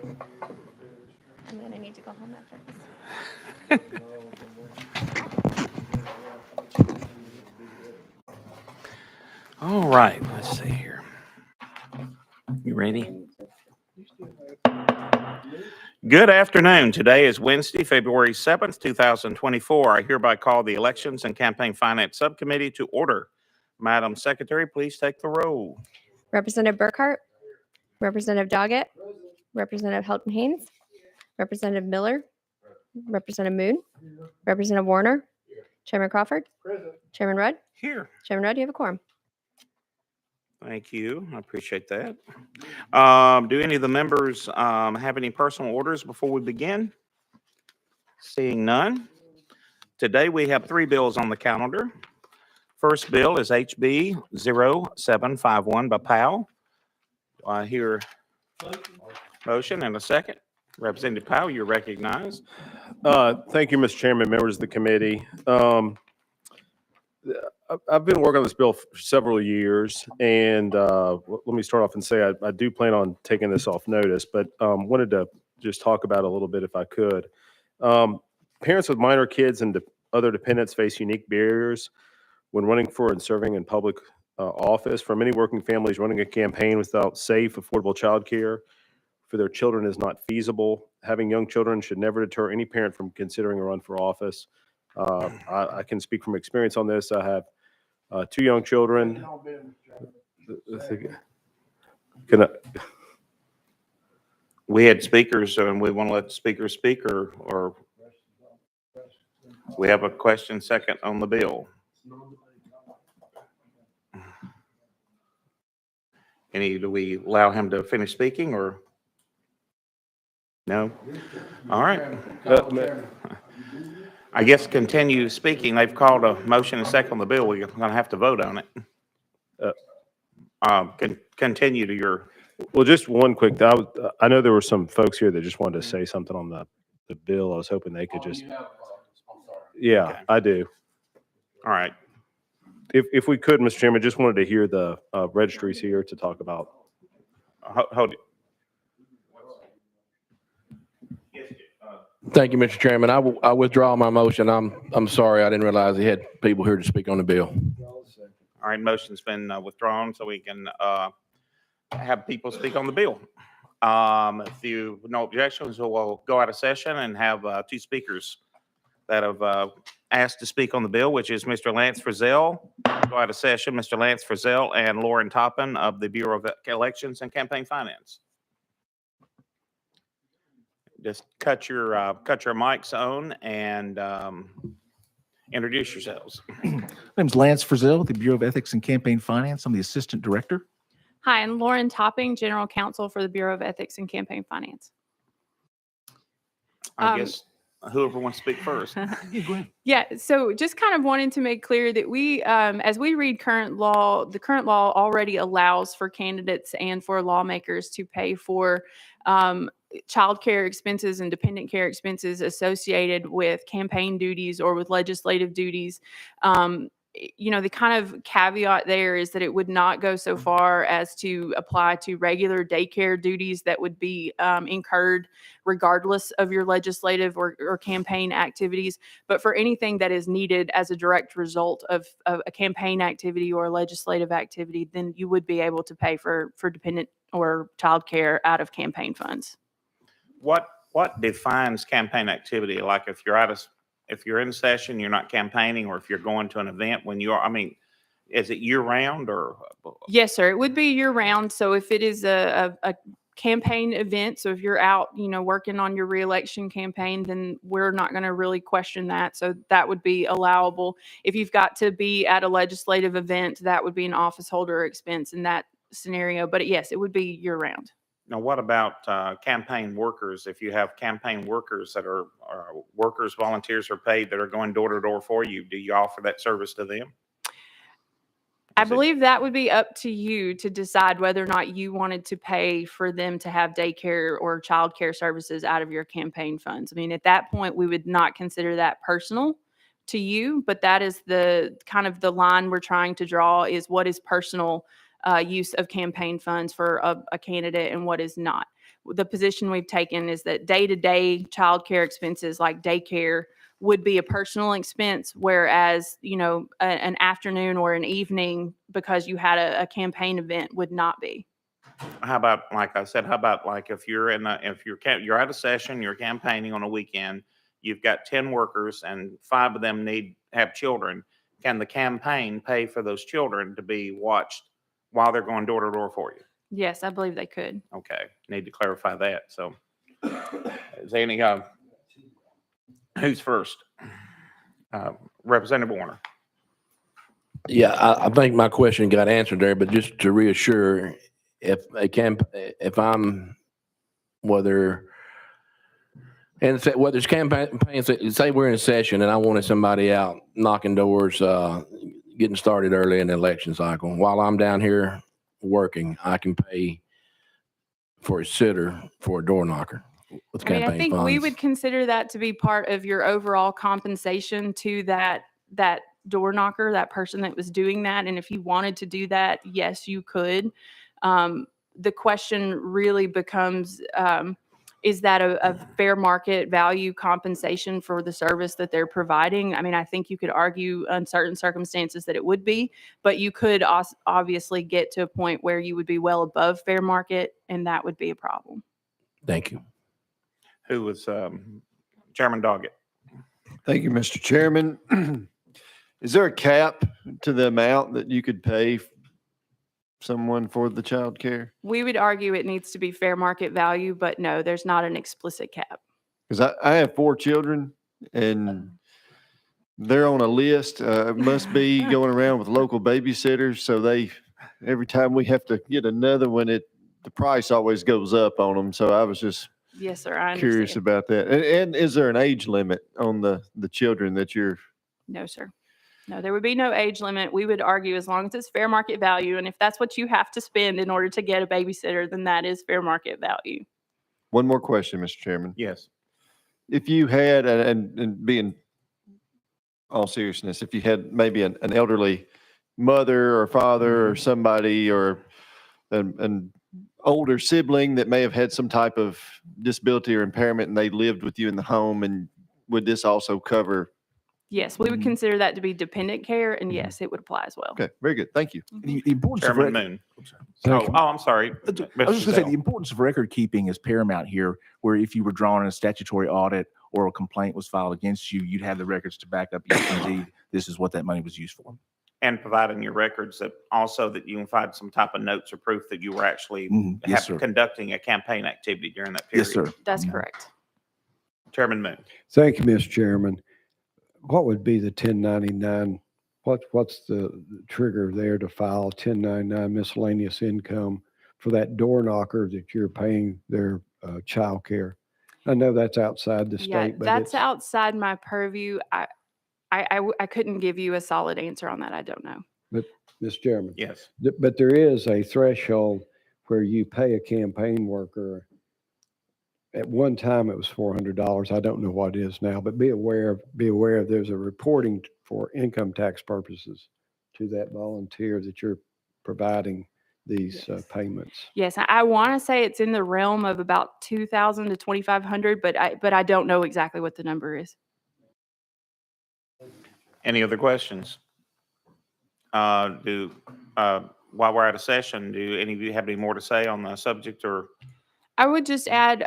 I'm going to need to go home after this. All right, let's see here. You ready? Good afternoon. Today is Wednesday, February 7th, 2024. I hereby call the Elections and Campaign Finance Subcommittee to order. Madam Secretary, please take the roll. Representative Burkhart, Representative Doggett, Representative Helton Haynes, Representative Miller, Representative Moon, Representative Warner, Chairman Crawford, Chairman Rudd. Here. Chairman Rudd, you have a quorum. Thank you. I appreciate that. Do any of the members have any personal orders before we begin? Seeing none. Today we have 3 bills on the calendar. First bill is HB 0751 by Powell. Do I hear motion and a second? Representative Powell, you're recognized. Thank you, Mr. Chairman, members of the committee. I've been working on this bill for several years, and let me start off and say I do plan on taking this off notice, but wanted to just talk about it a little bit if I could. Parents with minor kids and other dependents face unique barriers when running for and serving in public office. For many working families, running a campaign without safe, affordable childcare for their children is not feasible. Having young children should never deter any parent from considering a run for office. I can speak from experience on this. I have 2 young children. We had speakers, and we want to let the speakers speak, or we have a question second on the bill. Do we allow him to finish speaking, or no? All right. I guess continue speaking. They've called a motion and second on the bill. We're going to have to vote on it. Continue to your. Well, just one quick, I know there were some folks here that just wanted to say something on the bill. I was hoping they could just. Yeah, okay. I do. All right. If we could, Mr. Chairman, just wanted to hear the registries here to talk about. Hold it. Thank you, Mr. Chairman. I withdraw my motion. I'm sorry. I didn't realize he had people here to speak on the bill. All right, motion's been withdrawn, so we can have people speak on the bill. If you no objections, we'll go out of session and have 2 speakers that have asked to speak on the bill, which is Mr. Lance Frizzell. Go out of session, Mr. Lance Frizzell and Lauren Toppin of the Bureau of Elections and Campaign Finance. Just cut your mics on and introduce yourselves. My name's Lance Frizzell, the Bureau of Ethics and Campaign Finance. I'm the Assistant Director. Hi, I'm Lauren Topping, General Counsel for the Bureau of Ethics and Campaign Finance. I guess whoever wants to speak first. Yeah, go ahead. Yeah, so just kind of wanted to make clear that we, as we read current law, the current law already allows for candidates and for lawmakers to pay for child care expenses and dependent care expenses associated with campaign duties or with legislative duties. The kind of caveat there is that it would not go so far as to apply to regular daycare duties that would be incurred regardless of your legislative or campaign activities. But for anything that is needed as a direct result of a campaign activity or a legislative activity, then you would be able to pay for dependent or child care out of campaign funds. What defines campaign activity? Like if you're in session, you're not campaigning, or if you're going to an event when you are, is it year round or? Yes, sir. It would be year round. So if it is a campaign event, so if you're out, working on your reelection campaign, then we're not going to really question that. So that would be allowable. If you've got to be at a legislative event, that would be an office holder expense in that scenario. But yes, it would be year round. Now, what about campaign workers? If you have campaign workers that are workers, volunteers are paid that are going door to door for you, do you offer that service to them? I believe that would be up to you to decide whether or not you wanted to pay for them to have daycare or child care services out of your campaign funds. At that point, we would not consider that personal to you, but that is the kind of the line we're trying to draw, is what is personal use of campaign funds for a candidate and what is not. the position we've taken is that day-to-day childcare expenses like daycare would be a personal expense, whereas, an afternoon or an evening because you had a campaign event would not be. How about, like I said, how about like if you're you're at a session, you're campaigning on a weekend, you've got 10 workers and 5 of them have children. Can the campaign pay for those children to be watched while they're going door to door for you? Yes, I believe they could. Okay, need to clarify that. So is there any, who's first? Representative Warner. Yeah, I think my question got answered there, but just to reassure, if I'm, whether it's campaign, say we're in a session and I wanted somebody out knocking doors, getting started early in the election cycle, while I'm down here working, I can pay for a sitter for a door knocker with I mean, I campaign think funds. we would consider that to be part of your overall compensation to that door knocker, that person that was doing that. And if you wanted to do that, yes, you could. The question really becomes, is that a fair market value compensation for the service that they're providing? I mean, I think you could argue in certain circumstances that it would be, but you could obviously get to a point where you would be well above fair market, and that would be a problem. Thank you. Who was Chairman Doggett? Thank you, Mr. Chairman. Is there a cap to the amount that you could pay someone for the child care? We would argue it needs to be fair market value, but no, there's not an explicit cap. Because I have 4 children and they're on a list. It must be going around with local babysitters. So every time we have to get another one, the price always goes up on them. So I was just Yes, sir. I curious understand. about that. And is there an age limit on the children that you're? No, sir. No, there would be no age limit. We would argue as long as it's fair market value. And if that's what you have to spend in order to get a babysitter, then that is fair market value. One more question, Mr. Chairman. Yes. If you had, and being all seriousness, if you had maybe an elderly mother or father or somebody or an older sibling that may have had some type of disability or impairment and they lived with you in the home, and would this also cover? Yes, we would consider that to be dependent care. And yes, it would apply as well. Okay, very good. Thank you. The importance of Chairman record, Moon. Thank you. I'm sorry. I was just going to say the importance of record keeping is paramount here, where if you were drawn in a statutory audit or a complaint was filed against you, you'd have the records to back up, yes, indeed, this is what that money was used for. And providing your records that you can find some type of notes or proof that you were actually Yes, sir. conducting a campaign activity during that period. Yes, sir. That's correct. Chairman Moon. Thank you, Mr. Chairman. What would be the 1099? What's the trigger there to file 1099 miscellaneous income for that door knocker that you're paying their child care? I know that's outside the state, but that's it's outside my purview. I couldn't give you a solid answer on that. I don't know. Mr. Chairman. Yes. But there is a threshold where you pay a campaign worker. At one time, it was $400. I don't know what it is now, but be aware there's a reporting for income tax purposes to that volunteer that you're providing these payments. Yes, I want to say it's in the realm of about $2,000 to $2,500, but I don't know exactly what the number is. Any other questions? While we're out of session, do any of you have any more to say on the subject or? I would just add,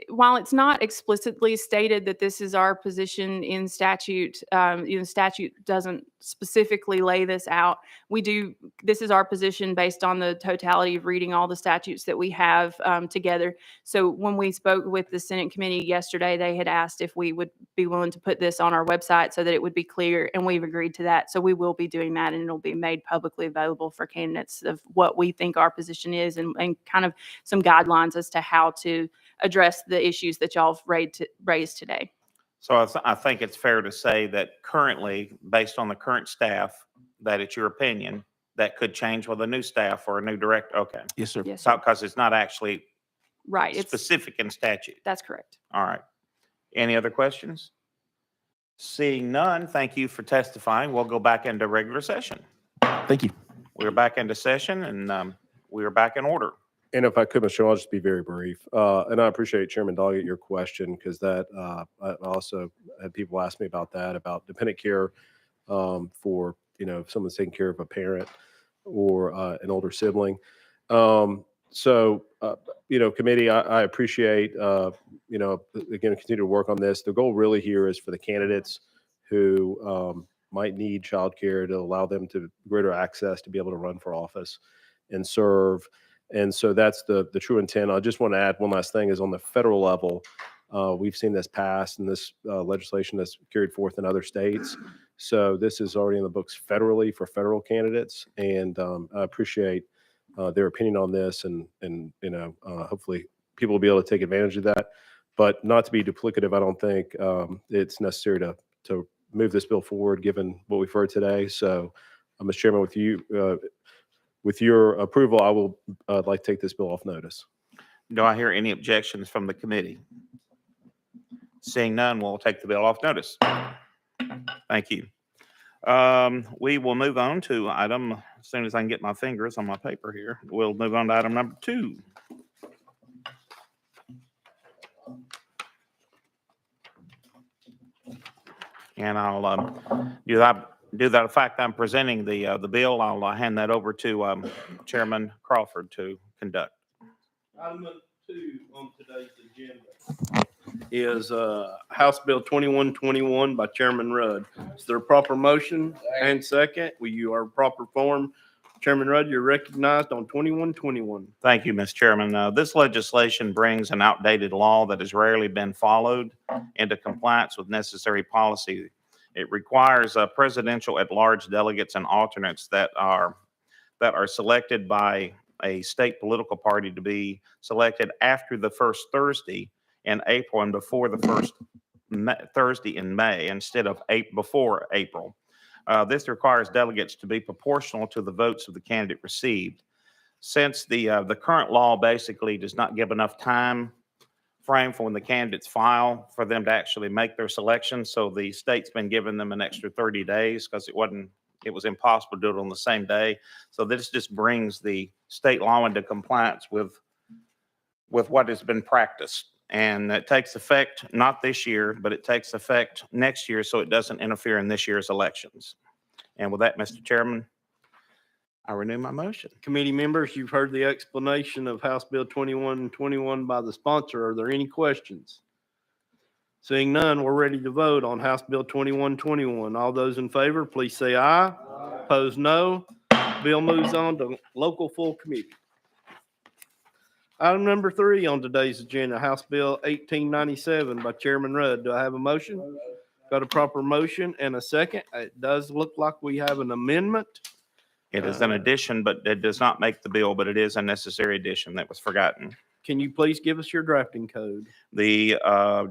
while it's not explicitly stated that this is our position in statute, statute doesn't specifically lay this out. This is our position based on the totality of reading all the statutes that we have together. So when we spoke with the Senate committee yesterday, they had asked if we would be willing to put this on our website so that it would be clear, and we've agreed to that. So we will be doing that, and it'll be made publicly available for candidates of what we think our position is and kind of some guidelines as to how to address the issues that y'all have raised today. So I think it's fair to say that currently, based on the current staff, that it's your opinion that could change with a new staff or a new director. Okay. Yes, sir. Yes, So, sir. because it's not actually Right. It's specific in statute. That's correct. All right. Any other questions? Seeing none, thank you for testifying. We'll go back into regular session. Thank you. We're back into session and we are back in order. And if I could, Mr. Chairman, I'll just be very brief. And I appreciate Chairman Doggett, your question, because that I also had people ask me about that, about dependent care for, if someone's taking care of a parent or an older sibling. Committee, I appreciate, again, continue to work on this. The goal really here is for the candidates who might need childcare to allow them to greater access to be able to run for office and serve. And so that's the true intent. I just want to add one last thing is on the federal level, we've seen this passed and this legislation that's carried forth in other states. So this is already in the books federally for federal candidates. And I appreciate their opinion on this and hopefully people will be able to take advantage of that. But not to be duplicative, I don't think it's necessary to move this bill forward given what we've heard today. So, Mr. Chairman, with your approval, I will like to take this bill off notice. Do I hear any objections from the committee? Seeing none, we'll take the bill off notice. Thank you. We will move on to item, as soon as I can get my fingers on my paper here, we'll move on to item number 2. And I'll do that. In fact, I'm presenting the bill. I'll hand that over to Chairman Crawford to conduct. Item 2 on today's agenda is House Bill 2121 by Chairman Rudd. Is there a proper motion and second? Will you are proper form? Chairman Rudd, you're recognized on 2121. Thank you, Mr. Chairman. This legislation brings an outdated law that has rarely been followed into compliance with necessary policy. It requires presidential at-large delegates and alternates that are selected by a state political party to be selected after the first Thursday in April and before the first Thursday in May instead of before April. This requires delegates to be proportional to the votes of the candidate received. Since the current law basically does not give enough time frame for when the candidates file for them to actually make their selection, so the state's been giving them an extra 30 days because it was impossible to do it on the same day. So this just brings the state law into compliance with what has been practiced. And it takes effect not this year, but it takes effect next year so it doesn't interfere in this year's elections. And with that, Mr. Chairman, I renew my motion. Committee members, you've heard the explanation of House Bill 2121 by the sponsor. Are there any questions? Seeing none, we're ready to vote on House Bill 2121. All those in favor, please say aye. Opposed, no. Bill moves on to local full committee. Item number 3 on today's agenda, House Bill 1897 by Chairman Rudd. Do I have a motion? Got a proper motion and a second. It does look like we have an amendment. It is an addition, but it does not make the bill, but it is a necessary addition that was forgotten. Can you please give us your drafting code? The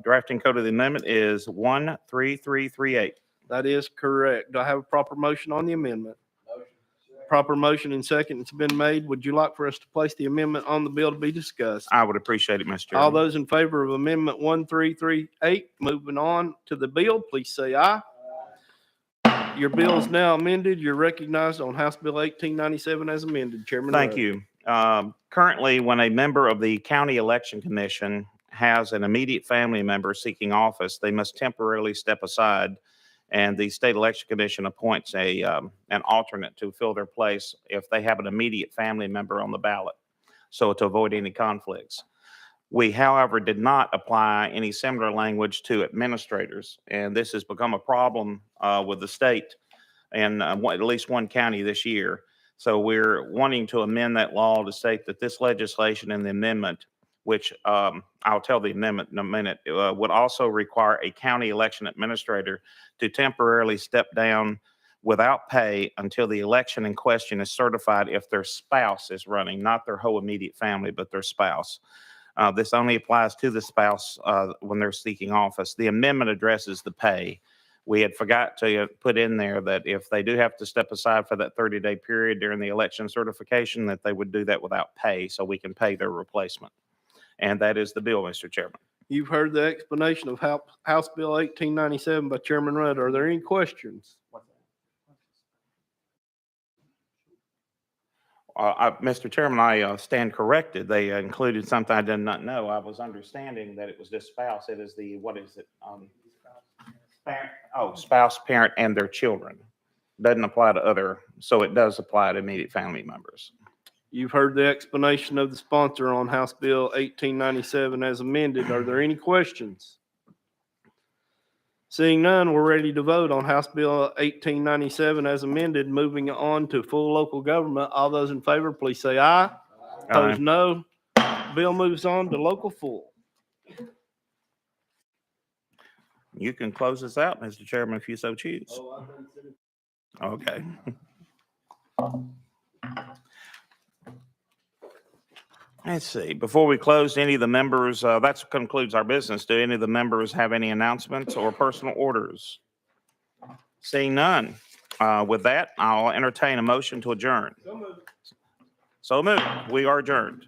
drafting code of the amendment is 13338. That is correct. Do I have a proper motion on the amendment? Proper motion and second. It's been made. Would you like for us to place the amendment on the bill to be discussed? I would appreciate it, Mr. Chairman. All those in favor of Amendment 1338, moving on to the bill, please say aye. Your bill is now amended. You're recognized on House Bill 1897 as amended. Chairman Thank Rudd. you. Currently, when a member of the County Election Commission has an immediate family member seeking office, they must temporarily step aside, and the State Election Commission appoints an alternate to fill their place if they have an immediate family member on the ballot, so to avoid any conflicts. We, however, did not apply any similar language to administrators, and this has become a problem with the state in at least one county this year. So we're wanting to amend that law to state that this legislation and the amendment, which I'll tell the amendment in a minute, would also require a county election administrator to temporarily step down without pay until the election in question is certified if their spouse is running, not their whole immediate family, but their spouse. This only applies to the spouse when they're seeking office. The amendment addresses the pay. We had forgot to put in there that if they do have to step aside for that 30-day period during the election certification, that they would do that without pay so we can pay their replacement. And that is the bill, Mr. Chairman. You've heard the explanation of House Bill 1897 by Chairman Rudd. Are there any questions? Mr. Chairman, I stand corrected. They included something I did not know. I was understanding that it was just spouse. It is the, what is it? Spouse, parent, and their children. Doesn't apply to other, so it does apply to immediate family members. You've heard the explanation of the sponsor on House Bill 1897 as amended. Are there any questions? Seeing none, we're ready to vote on House Bill 1897 as amended. Moving on to full local government. All those in favor, please say aye. Opposed, no. Bill moves on to local full. You can close this out, Mr. Chairman, if you so choose. Okay. Let's see, before we close, any of the members, that concludes our business. Do any of the members have any announcements or personal orders? Seeing none. With that, I'll entertain a motion to adjourn. So moved. We are adjourned.